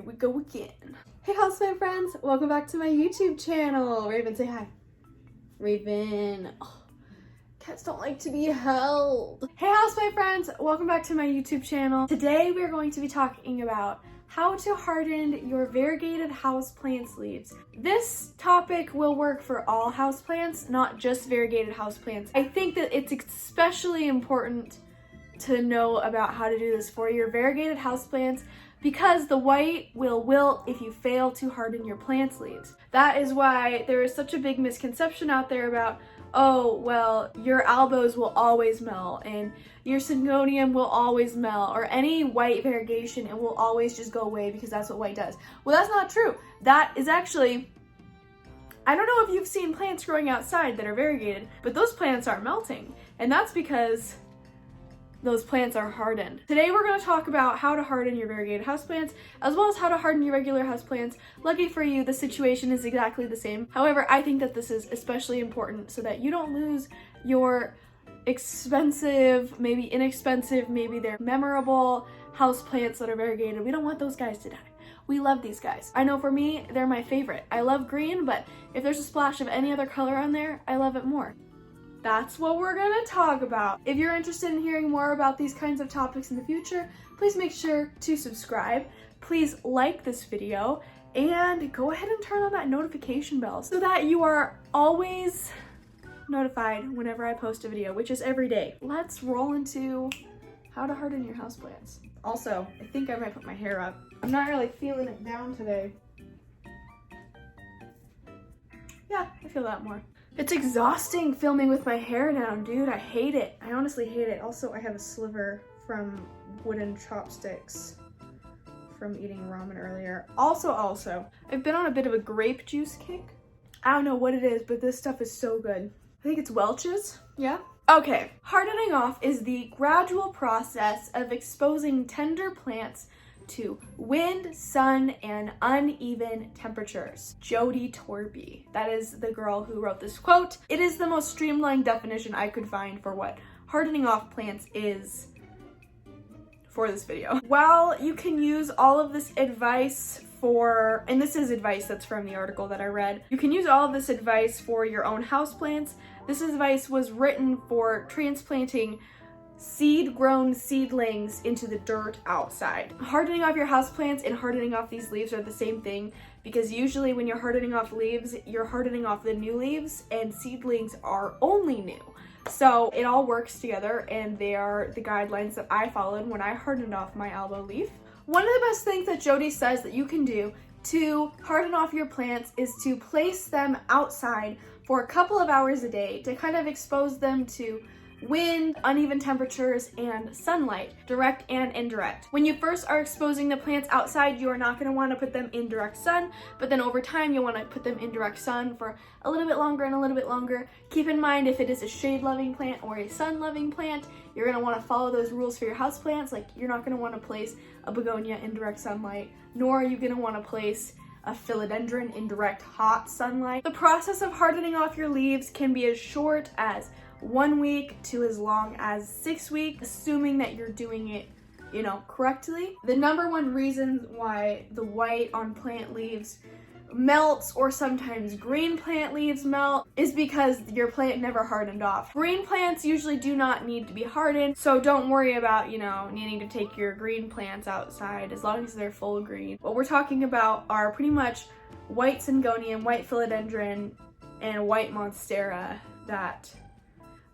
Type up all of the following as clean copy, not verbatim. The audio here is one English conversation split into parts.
Here we go again. Hey houseplant friends, welcome back to my YouTube channel. Raven, say hi. Raven. Oh, cats don't like to be held. Hey houseplant friends, welcome back to my YouTube channel. Today we're going to be talking about how to harden your variegated houseplant leaves. This topic will work for all houseplants, not just variegated houseplants. I think that it's especially important to know about how to do this for your variegated houseplants because the white will wilt if you fail to harden your plant's leaves. That is why there is such a big misconception out there about, oh, well, your albos will always melt and your syngonium will always melt, or any white variegation, it will always just go away because that's what white does. Well, that's not true. That is actually, I don't know if you've seen plants growing outside that are variegated, but those plants aren't melting. And that's because those plants are hardened. Today we're going to talk about how to harden your variegated houseplants, as well as how to harden your regular houseplants. Lucky for you, the situation is exactly the same. However, I think that this is especially important so that you don't lose your expensive, maybe inexpensive, maybe they're memorable houseplants that are variegated. We don't want those guys to die. We love these guys. I know for me, they're my favorite. I love green, but if there's a splash of any other color on there, I love it more. That's what we're gonna talk about. If you're interested in hearing more about these kinds of topics in the future, please make sure to subscribe. Please like this video and go ahead and turn on that notification bell so that you are always notified whenever I post a video, which is every day. Let's roll into how to harden your houseplants. Also, I think I might put my hair up. I'm not really feeling it down today. Yeah, I feel that more. It's exhausting filming with my hair down, dude. I hate it. I honestly hate it. Also, I have a sliver from wooden chopsticks from eating ramen earlier. Also, I've been on a bit of a grape juice kick. I don't know what it is, but this stuff is so good. I think it's Welch's, yeah? Okay, hardening off is the gradual process of exposing tender plants to wind, sun, and uneven temperatures. Jody Torby, that is the girl who wrote this quote. It is the most streamlined definition I could find for what hardening off plants is for this video. While you can use all of this advice for, and this is advice that's from the article that I read, you can use all of this advice for your own houseplants. This advice was written for transplanting seed-grown seedlings into the dirt outside. Hardening off your houseplants and hardening off these leaves are the same thing, because usually when you're hardening off leaves, you're hardening off the new leaves, and seedlings are only new. So it all works together, and they are the guidelines that I followed when I hardened off my Albo leaf. One of the best things that Jody says that you can do to harden off your plants is to place them outside for a couple of hours a day to kind of expose them to wind, uneven temperatures, and sunlight, direct and indirect. When you first are exposing the plants outside, you are not going to want to put them in direct sun, but then over time you'll want to put them in direct sun for a little bit longer and a little bit longer. Keep in mind, if it is a shade-loving plant or a sun-loving plant, you're going to want to follow those rules for your houseplants. Like, you're not going to want to place a begonia in direct sunlight, nor are you going to want to place a philodendron in direct hot sunlight. The process of hardening off your leaves can be as short as 1 week to as long as 6 weeks, assuming that you're doing it, correctly. The number one reason why the white on plant leaves melts, or sometimes green plant leaves melt, is because your plant never hardened off. Green plants usually do not need to be hardened, so don't worry about, needing to take your green plants outside as long as they're full green. What we're talking about are pretty much white syngonium, white philodendron, and white monstera that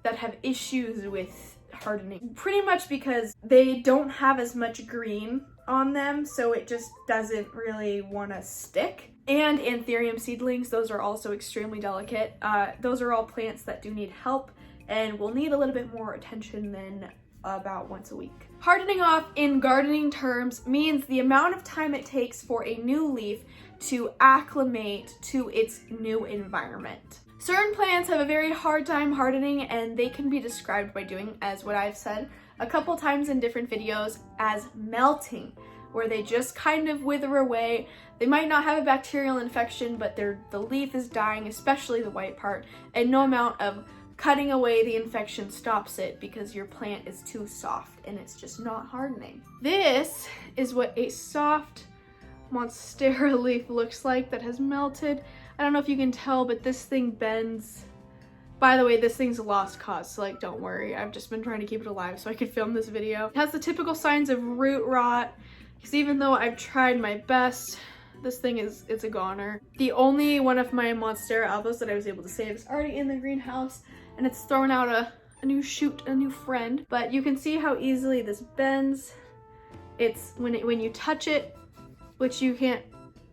have issues with hardening, pretty much because they don't have as much green on them, so it just doesn't really want to stick. And anthurium seedlings, those are also extremely delicate. Those are all plants that do need help and will need a little bit more attention than about once a week. Hardening off in gardening terms means the amount of time it takes for a new leaf to acclimate to its new environment. Certain plants have a very hard time hardening, and they can be described by doing, as what I've said a couple times in different videos, as melting, where they just kind of wither away. They might not have a bacterial infection, but the leaf is dying, especially the white part, and no amount of cutting away the infection stops it because your plant is too soft and it's just not hardening. This is what a soft, Monstera leaf looks like that has melted. I don't know if you can tell, but this thing bends. By the way, this thing's a lost cause, so like, don't worry. I've just been trying to keep it alive so I could film this video. It has the typical signs of root rot, because even though I've tried my best, this thing it's a goner. The only one of my Monstera Albos that I was able to save is already in the greenhouse, and it's thrown out a new shoot, a new friend. But you can see how easily this bends. It's when you touch it, which you can't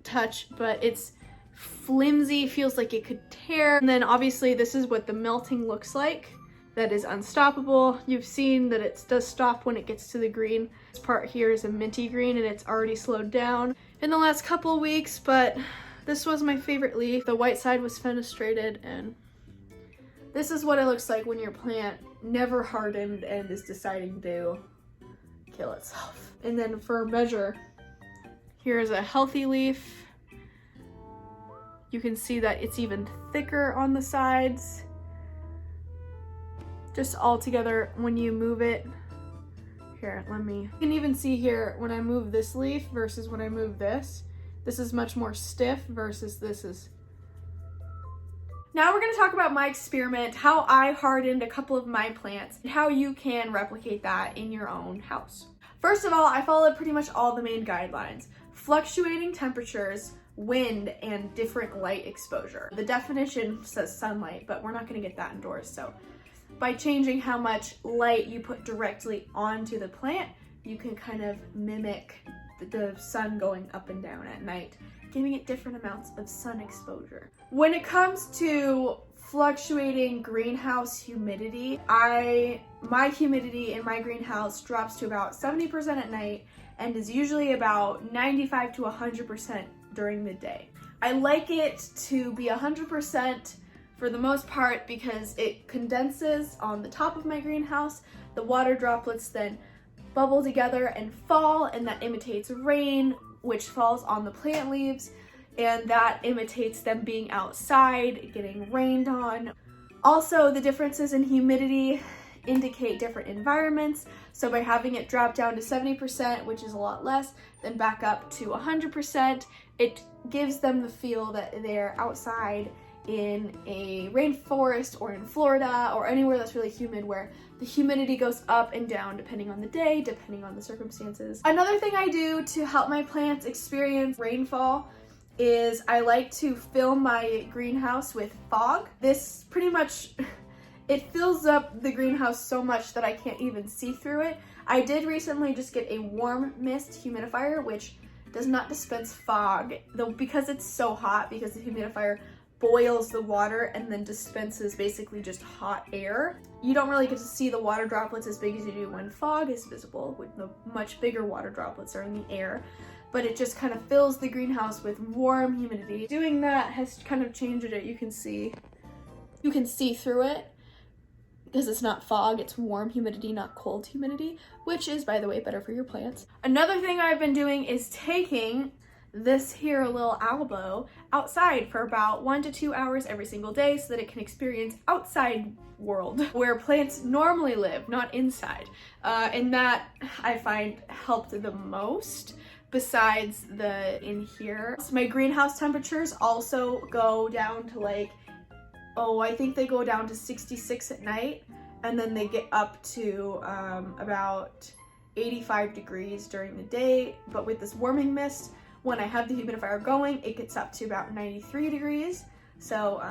touch, but it's flimsy, feels like it could tear. And then obviously this is what the melting looks like. That is unstoppable. You've seen that it does stop when it gets to the green. This part here is a minty green and it's already slowed down in the last couple of weeks, but this was my favorite leaf. The white side was fenestrated, and this is what it looks like when your plant never hardened and is deciding to kill itself. And then for measure, here's a healthy leaf. You can see that it's even thicker on the sides. Just all together when you move it. Here, you can even see here when I move this leaf versus when I move this. This is much more stiff versus this is. Now we're gonna talk about my experiment, how I hardened a couple of my plants, and how you can replicate that in your own house. First of all, I followed pretty much all the main guidelines. Fluctuating temperatures, wind, and different light exposure. The definition says sunlight, but we're not gonna get that indoors, so by changing how much light you put directly onto the plant, you can kind of mimic the sun going up and down at night, giving it different amounts of sun exposure. When it comes to fluctuating greenhouse humidity, my humidity in my greenhouse drops to about 70% at night and is usually about 95 to 100% during the day. I like it to be 100% for the most part because it condenses on the top of my greenhouse. The water droplets then bubble together and fall, and that imitates rain, which falls on the plant leaves, and that imitates them being outside, getting rained on. Also, the differences in humidity indicate different environments. So by having it drop down to 70%, which is a lot less, then back up to 100%, it gives them the feel that they're outside in a rainforest or in Florida or anywhere that's really humid, where the humidity goes up and down depending on the day, depending on the circumstances. Another thing I do to help my plants experience rainfall is I like to fill my greenhouse with fog. This pretty much, it fills up the greenhouse so much that I can't even see through it. I did recently just get a warm mist humidifier, which does not dispense fog, though, because it's so hot, because the humidifier boils the water and then dispenses basically just hot air. You don't really get to see the water droplets as big as you do when fog is visible, with the much bigger water droplets are in the air, but it just kind of fills the greenhouse with warm humidity. Doing that has kind of changed it. You can see through it because it's not fog, it's warm humidity, not cold humidity, which is, by the way, better for your plants. Another thing I've been doing is taking this here little Albo outside for about 1 to 2 hours every single day so that it can experience outside world where plants normally live, not inside. And that I find helped the most besides the in here. So my greenhouse temperatures also go down to like, I think they go down to 66 at night, and then they get up to about 85 degrees during the day. But with this warming mist, when I have the humidifier going, it gets up to about 93 degrees. So,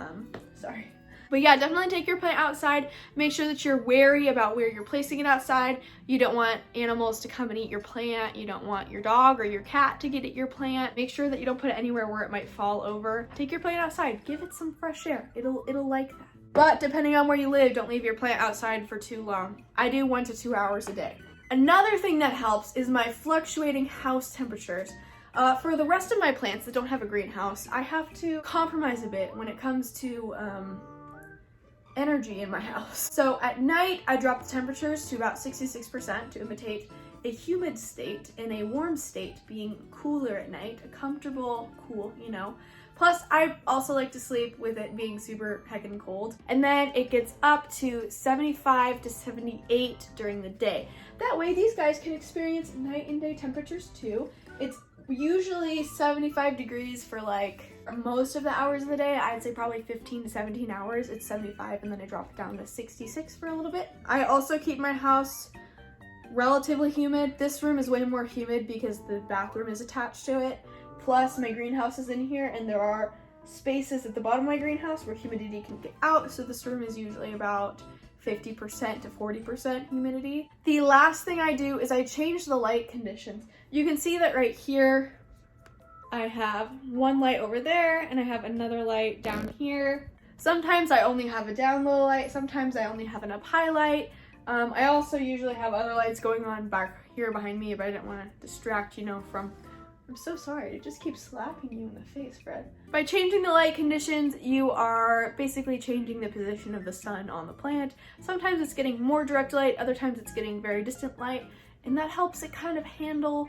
sorry. But yeah, definitely take your plant outside. Make sure that you're wary about where you're placing it outside. You don't want animals to come and eat your plant. You don't want your dog or your cat to get at your plant. Make sure that you don't put it anywhere where it might fall over. Take your plant outside. Give it some fresh air. It'll like that. But depending on where you live, don't leave your plant outside for too long. I do 1 to 2 hours a day. Another thing that helps is my fluctuating house temperatures. For the rest of my plants that don't have a greenhouse, I have to compromise a bit when it comes to energy in my house. So at night, I drop the temperatures to about 66% to imitate a humid state and a warm state being cooler at night, a comfortable cool, you know. Plus, I also like to sleep with it being super heckin' cold. And then it gets up to 75 to 78 during the day. That way, these guys can experience night and day temperatures too. It's usually 75 degrees for like most of the hours of the day. I'd say probably 15 to 17 hours. It's 75 and then I drop it down to 66 for a little bit. I also keep my house relatively humid. This room is way more humid because the bathroom is attached to it. Plus my greenhouse is in here and there are spaces at the bottom of my greenhouse where humidity can get out. So this room is usually about 50% to 40% humidity. The last thing I do is I change the light conditions. You can see that right here, I have one light over there and I have another light down here. Sometimes I only have a down low light, sometimes I only have an up high light. I also usually have other lights going on back here behind me, but I didn't want to distract, you know, from... I'm so sorry, it just keeps slapping you in the face, Fred. By changing the light conditions, you are basically changing the position of the sun on the plant. Sometimes it's getting more direct light, other times it's getting very distant light, and that helps it kind of handle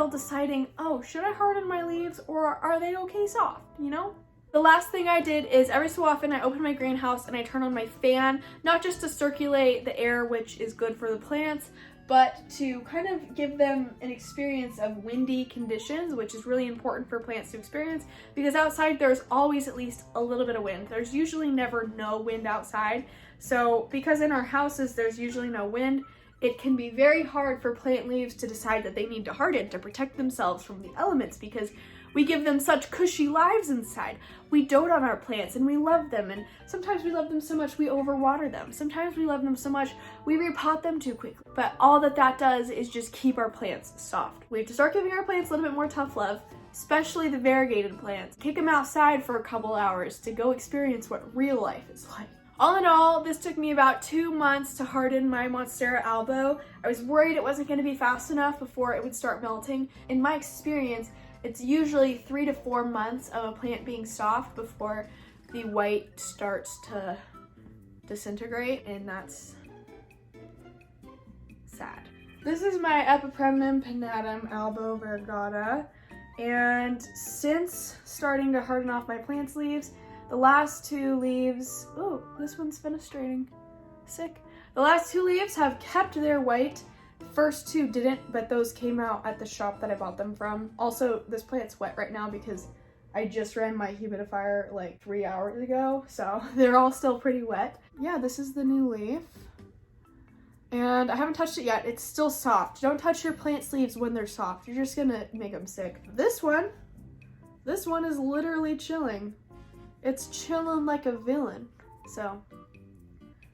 deciding, oh, should I harden my leaves or are they okay soft, you know? The last thing I did is every so often I open my greenhouse and I turn on my fan, not just to circulate the air, which is good for the plants, but to kind of give them an experience of windy conditions, which is really important for plants to experience because outside there's always at least a little bit of wind. There's usually never no wind outside. So because in our houses there's usually no wind, it can be very hard for plant leaves to decide that they need to harden to protect themselves from the elements because we give them such cushy lives inside. We dote on our plants and we love them, and sometimes we love them so much we overwater them. Sometimes we love them so much we repot them too quickly. But all that does is just keep our plants soft. We have to start giving our plants a little bit more tough love, especially the variegated plants. Kick them outside for a couple hours to go experience what real life is like. All in all, this took me about 2 months to harden my Monstera Albo. I was worried it wasn't going to be fast enough before it would start melting. In my experience, it's usually 3 to 4 months of a plant being soft before the white starts to disintegrate, and that's sad. This is my Epipremnum pinnatum Albo variegata, and since starting to harden off my plant's leaves, the last 2 leaves, oh, this one's fenestrating, sick. The last 2 leaves have kept their white. First 2 didn't, but those came out at the shop that I bought them from. Also, this plant's wet right now because I just ran my humidifier like 3 hours ago, so they're all still pretty wet. Yeah, this is the new leaf. And I haven't touched it yet. It's still soft. Don't touch your plant's leaves when they're soft. You're just gonna make them sick. This one is literally chilling. It's chilling like a villain. So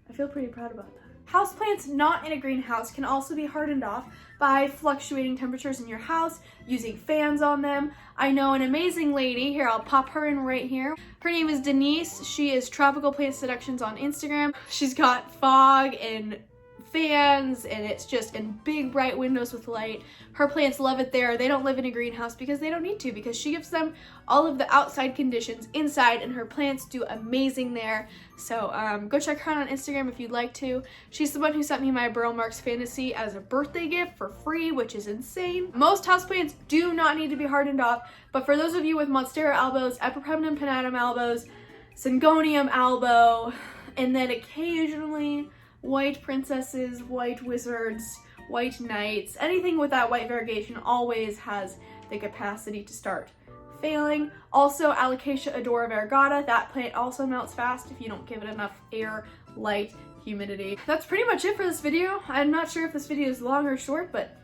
I feel pretty proud about that. Houseplants not in a greenhouse can also be hardened off by fluctuating temperatures in your house, using fans on them. I know an amazing lady, here I'll pop her in right here. Her name is Denise. She is Tropical Plant Seductions on Instagram. She's got fog and fans and it's just in big bright windows with light. Her plants love it there. They don't live in a greenhouse because they don't need to, because she gives them all of the outside conditions inside and her plants do amazing there. So go check her out on Instagram if you'd like to. She's the one who sent me my Burl Marks Fantasy as a birthday gift for free, which is insane. Most houseplants do not need to be hardened off, but for those of you with Monstera albos, Epipremnum pinnatum albos, Syngonium albo, and then occasionally white princesses, white wizards, white knights, anything with that white variegation always has the capacity to start failing. Also, Alocasia odora variegata, that plant also melts fast if you don't give it enough air, light, humidity. That's pretty much it for this video. I'm not sure if this video is long or short, but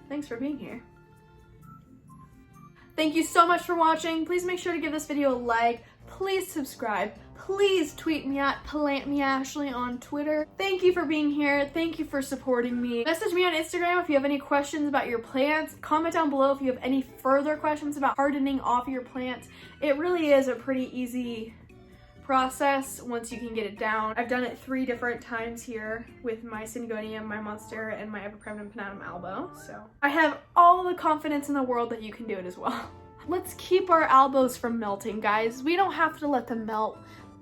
thanks for being here. Thank you so much for watching. Please make sure to give this video a like. Please subscribe. Please tweet me at PlantMeAshley on Twitter. Thank you for being here. Thank you for supporting me. Message me on Instagram if you have any questions about your plants. Comment down below if you have any further questions about hardening off your plants. It really is a pretty easy process once you can get it down. I've done it 3 different times here with my Syngonium, my Monstera, and my Epipremnum pinnatum albo. So I have all the confidence in the world that you can do it as well. Let's keep our albos from melting, guys. We don't have to let them melt.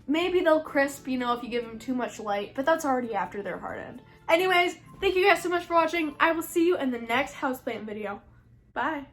Maybe they'll crisp, you know, if you give them too much light, but that's already after they're hardened. Anyways, thank you guys so much for watching. I will see you in the next houseplant video. Bye.